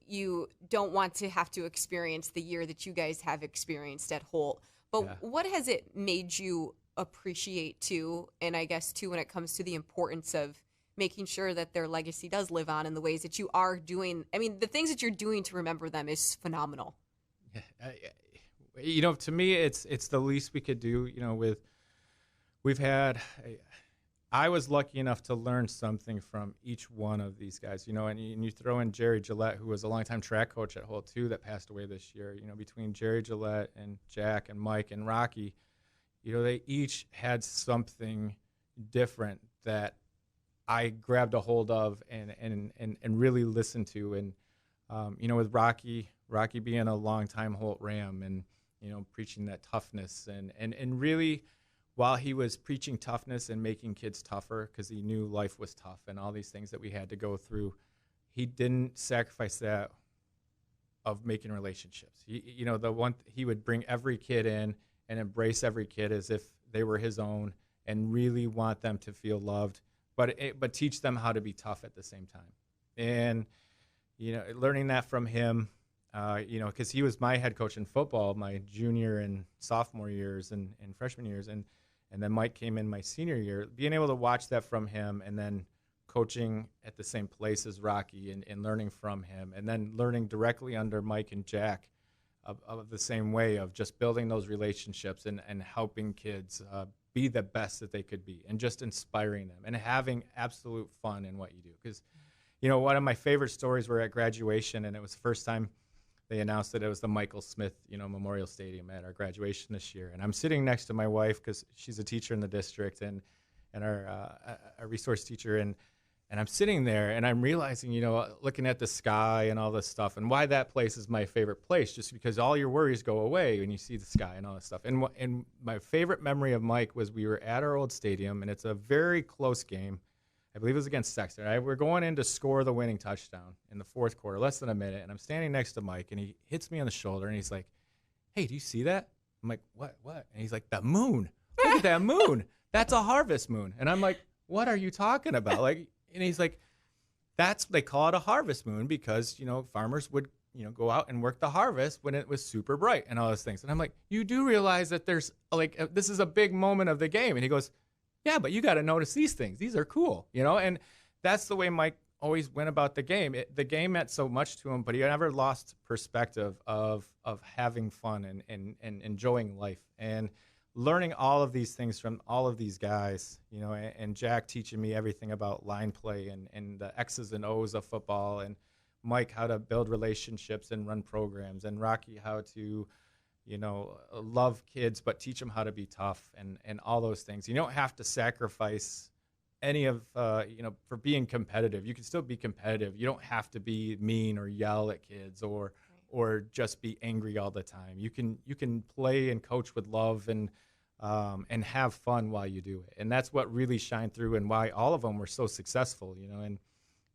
you don't want to have to experience the year that you guys have experienced at Holt. But what has it made you appreciate too? And I guess too, when it comes to the importance of making sure that their legacy does live on in the ways that you are doing. I mean, the things that you're doing to remember them is phenomenal. To me, it's the least we could do. I was lucky enough to learn something from each one of these guys, and you throw in Jerry Gillette, who was a longtime track coach at Holt too, that passed away this year. Between Jerry Gillette and Jack and Mike and Rocky, they each had something different that I grabbed a hold of and really listened to. And with Rocky being a longtime Holt Ram and preaching that toughness and really, while he was preaching toughness and making kids tougher because he knew life was tough and all these things that we had to go through, he didn't sacrifice that of making relationships. He would bring every kid in and embrace every kid as if they were his own and really want them to feel loved, but teach them how to be tough at the same time. And learning that from him, because he was my head coach in football my junior and sophomore years and freshman years, and then Mike came in my senior year. Being able to watch that from him and then coaching at the same place as Rocky and learning from him, and then learning directly under Mike and Jack of the same way of just building those relationships and helping kids be the best that they could be and just inspiring them and having absolute fun in what you do. Because, one of my favorite stories were at graduation, and it was the first time they announced that it was the Michael Smith, Memorial Stadium at our graduation this year. And I'm sitting next to my wife because she's a teacher in the district and our resource teacher. And I'm sitting there and I'm realizing, looking at the sky and all this stuff and why that place is my favorite place, just because all your worries go away when you see the sky and all this stuff. And my favorite memory of Mike was we were at our old stadium, and it's a very close game. I believe it was against Sexton. We're going in to score the winning touchdown in the fourth quarter, less than a minute, and I'm standing next to Mike, and he hits me on the shoulder, and he's like, "Hey, do you see that?" I'm like, What? And he's like, "The moon. Look at that moon. That's a harvest moon." And I'm like, "What are you talking about?" And he's like, they call it a harvest moon because, farmers would, go out and work the harvest when it was super bright and all those things. And I'm like, "You do realize that there's this is a big moment of the game." And he goes, "Yeah, but you got to notice these things. These are cool," and that's the way Mike always went about the game. The game meant so much to him, but he never lost perspective of having fun and enjoying life and learning all of these things from all of these guys, and Jack teaching me everything about line play and the X's and O's of football, and Mike how to build relationships and run programs, and Rocky how to love kids, but teach them how to be tough and all those things. You don't have to sacrifice any of, for being competitive. You can still be competitive. You don't have to be mean or yell at kids or just be angry all the time. You can play and coach with love and have fun while you do it. And that's what really shined through and why all of them were so successful, and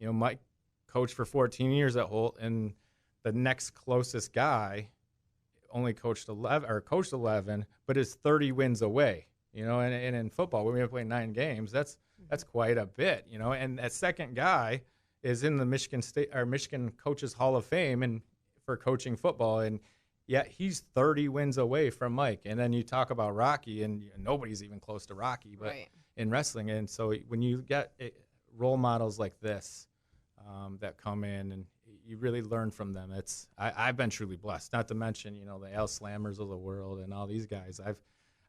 Mike coached for 14 years at Holt, and the next closest guy only coached 11, but is 30 wins away, and in football, when we play 9 games, that's quite a bit, and that second guy is in the Michigan Coaches Hall of Fame and for coaching football, and yet he's 30 wins away from Mike. And then you talk about Rocky, and nobody's even close to Rocky, but right. In wrestling. And so when you get role models like this that come in, and you really learn from them. I've been truly blessed, not to mention, the Al Slammers of the world and all these guys.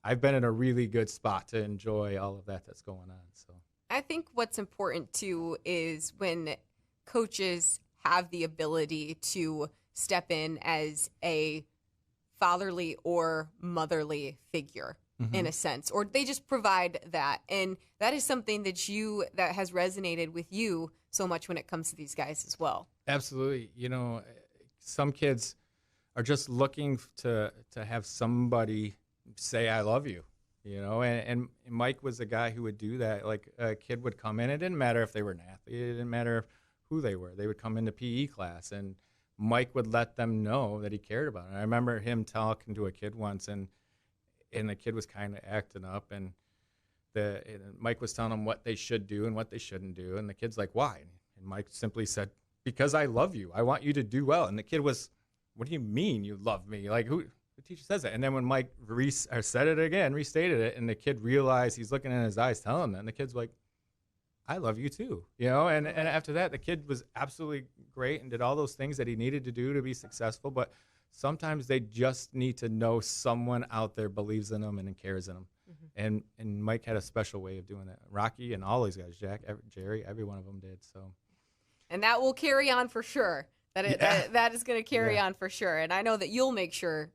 I've been in a really good spot to enjoy all of that's going on. So I think what's important too is when coaches have the ability to step in as a fatherly or motherly figure in a sense, or they just provide that. And that is something that has resonated with you so much when it comes to these guys as well. Absolutely. Some kids are just looking to have somebody say, I love you, and Mike was a guy who would do that. Like a kid would come in. It didn't matter if they were an athlete. It didn't matter who they were. They would come into PE class and Mike would let them know that he cared about it. I remember him talking to a kid once and the kid was kind of acting up and Mike was telling him what they should do and what they shouldn't do. And the kid's like, why? And Mike simply said, because I love you. I want you to do well. And the kid was, what do you mean you love me? Like, who? The teacher says that. And then when Mike said it again, restated it, and the kid realized he's looking in his eyes telling him that, and the kid's like, I love you too, and after that, the kid was absolutely great and did all those things that he needed to do to be successful. But sometimes they just need to know someone out there believes in them and cares in them. And Mike had a special way of doing that. Rocky and all these guys, Jack, Jerry, every one of them did. So, and that will carry on for sure. That is going to carry on for sure. And I know that you'll make sure,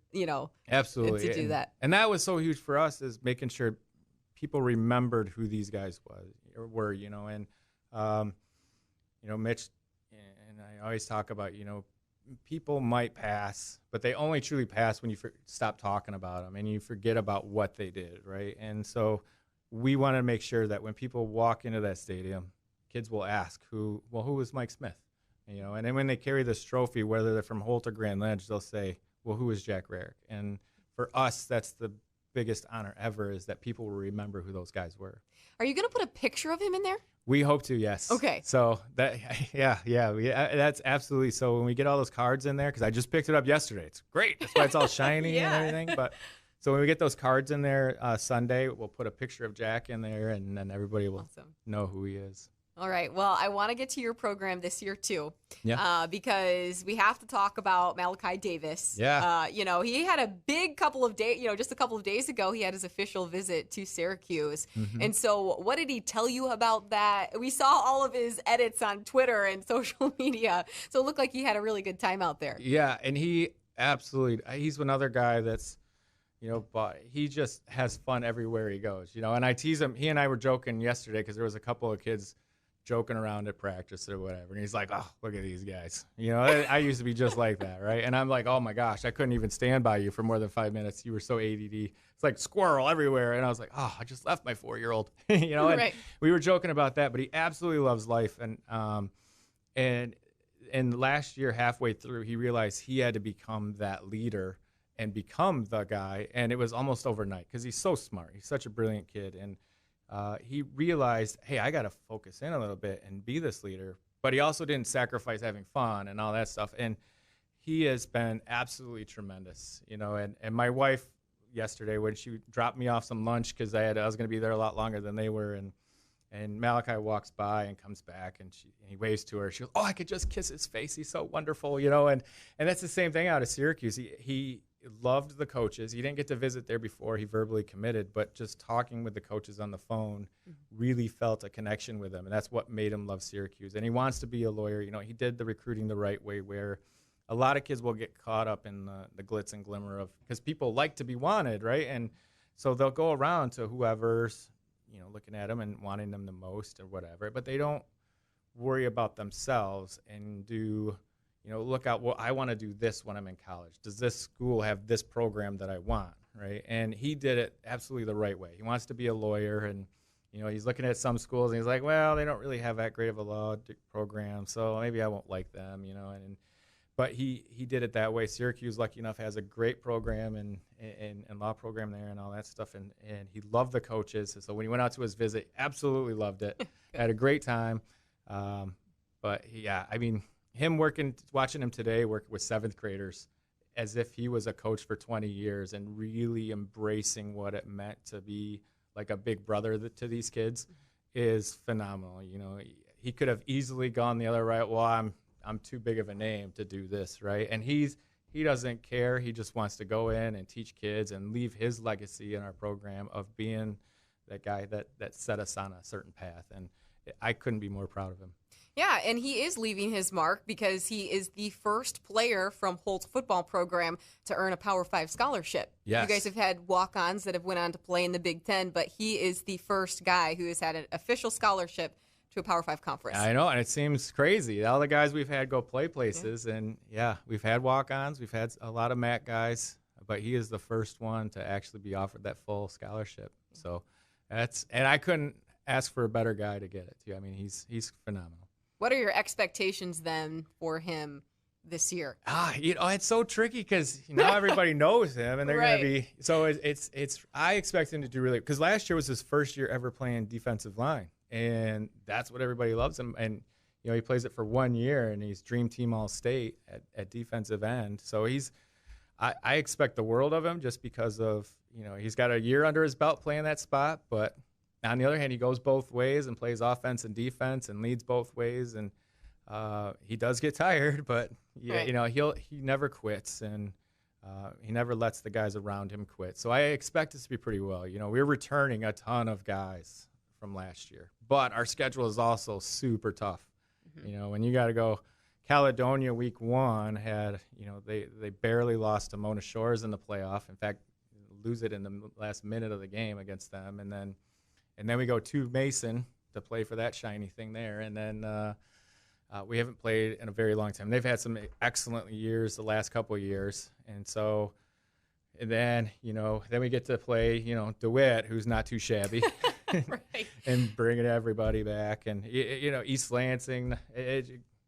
absolutely to do that. And that was so huge for us, is making sure people remembered who these guys were, and Mitch, and I always talk about, people might pass, but they only truly pass when you stop talking about them and you forget about what they did, right? And so we want to make sure that when people walk into that stadium, kids will ask, who was Mike Smith? And then when they carry this trophy, whether they're from Holt or Grand Ledge, they'll say, well, who is Jack Rarick? And for us, that's the biggest honor ever, is that people will remember who those guys were. Are you going to put a picture of him in there? We hope to, yes. Okay. So that's absolutely. So when we get all those cards in there, because I just picked it up yesterday, it's great. That's why it's all shiny and everything. But so when we get those cards in there Sunday, we'll put a picture of Jack in there, and then everybody will know who he is. All right. Well, I want to get to your program this year, too, because we have to talk about Malachi Davis. Yeah. He had a big couple of days, just a couple of days ago, he had his official visit to Syracuse. And so what did he tell you about that? We saw all of his edits on Twitter and social media. So it looked like he had a really good time out there. Yeah. And he's another guy that's, but he just has fun everywhere he goes, and I tease him. He and I were joking yesterday because there was a couple of kids joking around at practice or whatever, and he's like, oh, look at these guys. I used to be just like that, right? And I'm like, oh my gosh, I couldn't even stand by you for more than 5 minutes. You were so ADD. It's like squirrel everywhere. And I was like, oh, I just left my 4-year-old. And right. We were joking about that, but he absolutely loves life. And last year, halfway through, he realized he had to become that leader and become the guy, and it was almost overnight because he's so smart. He's such a brilliant kid, and he realized, hey, I got to focus in a little bit and be this leader. But he also didn't sacrifice having fun and all that stuff. And he has been absolutely tremendous, And my wife yesterday, when she dropped me off some lunch, because I was going to be there a lot longer than they were, and Malachi walks by and comes back, and he waves to her. She goes, oh, I could just kiss his face. He's so wonderful, And that's the same thing out of Syracuse. He loved the coaches. He didn't get to visit there before he verbally committed, but just talking with the coaches on the phone really felt a connection with them, and that's what made him love Syracuse. And he wants to be a lawyer. He did the recruiting the right way, where a lot of kids will get caught up in the glitz and glimmer of, because people like to be wanted, right? And so they'll go around to whoever's looking at them and wanting them the most or whatever, but they don't worry about themselves and do look out, well, I want to do this when I'm in college. Does this school have this program that I want, right? And he did it absolutely the right way. He wants to be a lawyer, and, he's looking at some schools, and he's like, well, they don't really have that great of a law program, so maybe I won't like them, But he did it that way. Syracuse, lucky enough, has a great program and law program there and all that stuff, and he loved the coaches. So when he went out to his visit, absolutely loved it. Had a great time. But, him watching him today work with 7th graders as if he was a coach for 20 years and really embracing what it meant to be like a big brother to these kids is phenomenal. He could have easily gone the other right. Well, I'm I'm too big of a name to do this, right? And he doesn't care. He just wants to go in and teach kids and leave his legacy in our program of being that guy that set us on a certain path. And I couldn't be more proud of him. Yeah, and he is leaving his mark because he is the first player from Holt's football program to earn a Power 5 scholarship. Yes. You guys have had walk-ons that have went on to play in the Big Ten, but he is the first guy who has had an official scholarship to a Power 5 conference. I know, and it seems crazy. All the guys we've had go play places, and we've had walk-ons, we've had a lot of MAC guys, but he is the first one to actually be offered that full scholarship. So and I couldn't ask for a better guy to get it too. I mean, he's phenomenal. What are your expectations then for him this year? It's so tricky because now everybody knows him, and they're going to be. So it's. I expect him to do really, because last year was his first year ever playing defensive line, and that's what everybody loves him. And he plays it for 1 year, and he's Dream Team All State at defensive end. So I expect the world of him just because of he's got a year under his belt playing that spot, but. On the other hand, he goes both ways and plays offense and defense and leads both ways, and he does get tired, but he never quits, and he never lets the guys around him quit. So I expect us to be pretty well. We're returning a ton of guys from last year, but our schedule is also super tough. Mm-hmm. When you got to go, Caledonia week 1 had they barely lost to Mona Shores in the playoff. In fact, lose it in the last minute of the game against them, and then we go to Mason to play for that shiny thing there. And then we haven't played in a very long time. They've had some excellent years the last couple of years. And then we get to play, DeWitt, who's not too shabby, and bringing everybody back. And, East Lansing,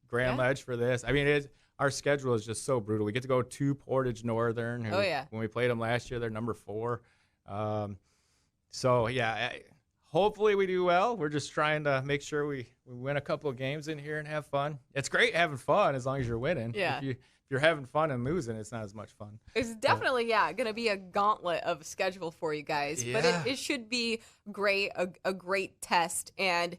Grand Ledge for this. I mean, our schedule is just so brutal. We get to go to Portage Northern. Who, when we played them last year, they're number 4. Hopefully we do well. We're just trying to make sure we win a couple of games in here and have fun. It's great having fun as long as you're winning. Yeah. If you're having fun and losing, it's not as much fun. It's definitely, going to be a gauntlet of a schedule for you guys. Yeah. But it should be great, a great test. And,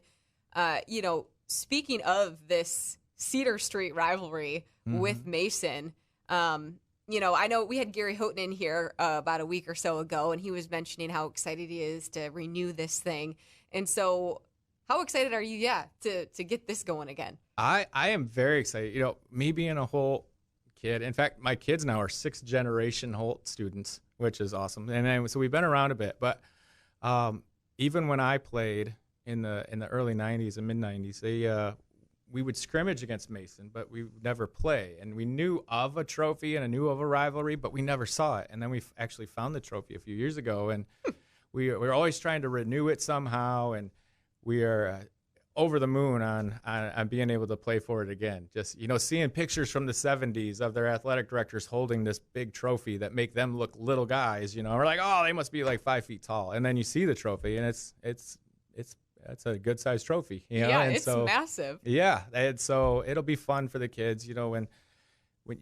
speaking of this Cedar Street rivalry with Mason, I know we had Gary Houghton in here about a week or so ago, and he was mentioning how excited he is to renew this thing. And so how excited are you, to get this going again? I am very excited. Me being a Holt kid, in fact, my kids now are 6th generation Holt students, which is awesome. And so we've been around a bit. But even when I played in the early 90s and mid-90s, we would scrimmage against Mason, but we would never play. And we knew of a trophy and knew of a rivalry, but we never saw it. And then we actually found the trophy a few years ago, and we're always trying to renew it somehow. And we are over the moon on being able to play for it again. Just, seeing pictures from the 70s of their athletic directors holding this big trophy that make them look little guys, we're like, oh, they must be like 5 feet tall. And then you see the trophy, and that's a good-sized trophy. Yeah, and it's massive. Yeah, and so it'll be fun for the kids. When you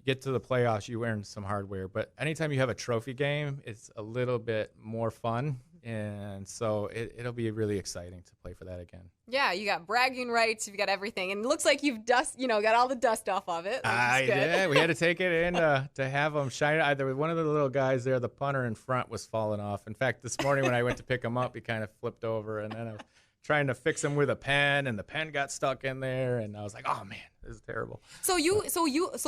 get to the playoffs, you earn some hardware. But anytime you have a trophy game, it's a little bit more fun. And so it'll be really exciting to play for that again. Yeah, you got bragging rights, you've got everything, and it looks like you've got all the dust off of it. Yeah, we had to take it in to have them shine. Either one of the little guys there, the punter in front, was falling off. In fact, this morning when I went to pick him up, he kind of flipped over, and then I was trying to fix him with a pen, and the pen got stuck in there, and I was like, oh man, this is terrible. So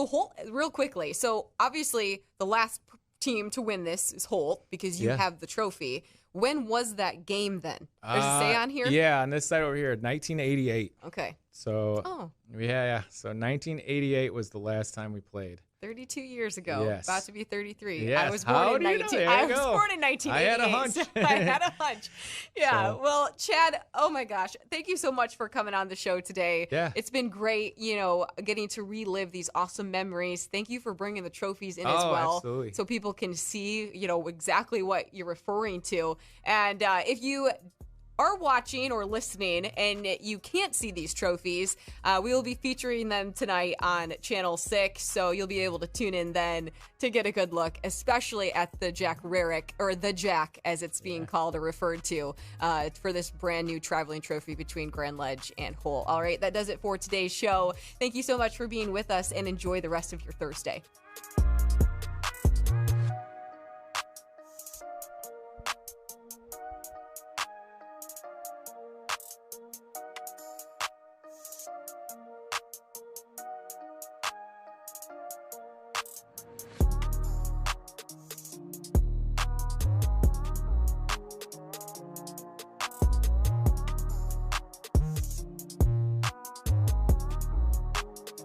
Holt, real quickly. So obviously the last team to win this is Holt because you have the trophy. When was that game then? Does it say on here? Yeah, on this side over here, 1988. Okay. So, yeah. So 1988 was the last time we played. 32 years ago. Yes. About to be 33. Yes. I was born in 1988. I had a hunch. I had a hunch. Yeah. So. Well, Chad, oh my gosh. Thank you so much for coming on the show today. Yeah. It's been great, getting to relive these awesome memories. Thank you for bringing the trophies in as well. Absolutely. So people can see, exactly what you're referring to. And if you are watching or listening and you can't see these trophies, we will be featuring them tonight on Channel 6, so you'll be able to tune in then to get a good look, especially at the Jack Rarick, or the Jack as it's being called or referred to, for this brand new traveling trophy between Grand Ledge and Hull. All right, that does it for today's show. Thank you so much for being with us, and enjoy the rest of your Thursday.